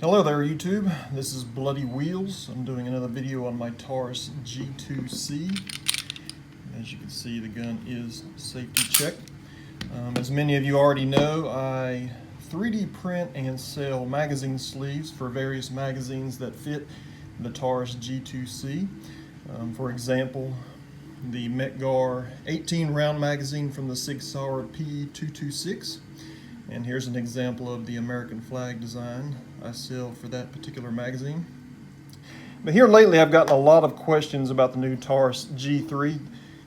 Hello there YouTube, this is Bloody Wheels. I'm doing another video on my Taurus G2c. As you can see, the gun is safety checked. As many of you already know, I 3D print and sell magazine sleeves for various magazines that fit the Taurus G2c. For example, the Metgar 18 round magazine from the Sig Sauer P226. And here's an example of the American flag design I sell for that particular magazine. But here lately I've gotten a lot of questions about the new Taurus G3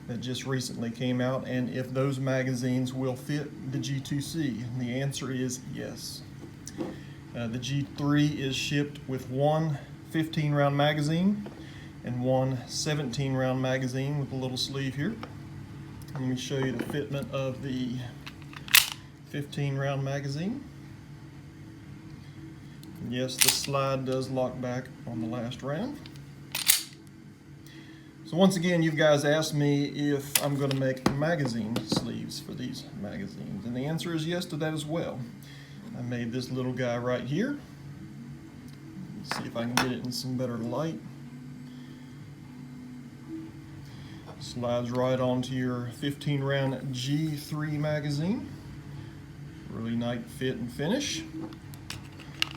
that just recently came out and if those magazines will fit the G2c. And the answer is yes. The G3 is shipped with one 15 round magazine and one 17 round magazine with a little sleeve here. Let me show you the fitment of the 15 round magazine. Yes, the slide does lock back on the last round. So once again, you guys asked me if I'm going to make magazine sleeves for these magazines, and the answer is yes to that as well. I made this little guy right here. Let's see if I can get it in some better light. Slides right onto your 15 round G3 magazine. Really nice fit and finish.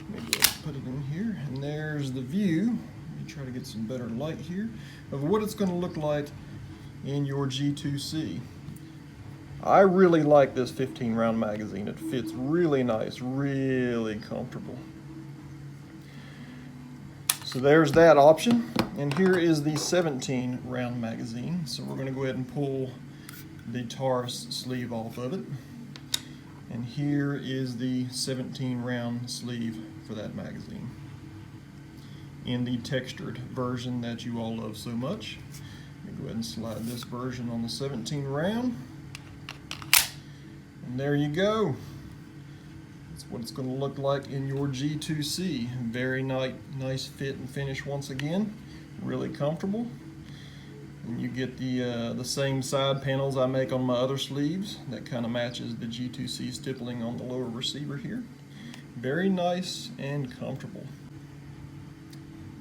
Maybe let's put it in here, and there's the view. Let me try to get some better light here of what it's going to look like in your G2c. I really like this 15 round magazine. It fits really nice, really comfortable. So there's that option, and here is the 17 round magazine. So we're going to go ahead and pull the Taurus sleeve off of it. And here is the 17 round sleeve for that magazine in the textured version that you all love so much. Let me go ahead and slide this version on the 17 round. And there you go. That's what it's going to look like in your G2c. Very nice fit and finish once again. Really comfortable. And you get the same side panels I make on my other sleeves. That kind of matches the G2c stippling on the lower receiver here. Very nice and comfortable.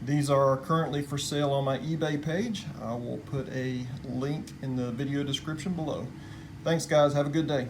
These are currently for sale on my eBay page. I will put a link in the video description below. Thanks guys, have a good day.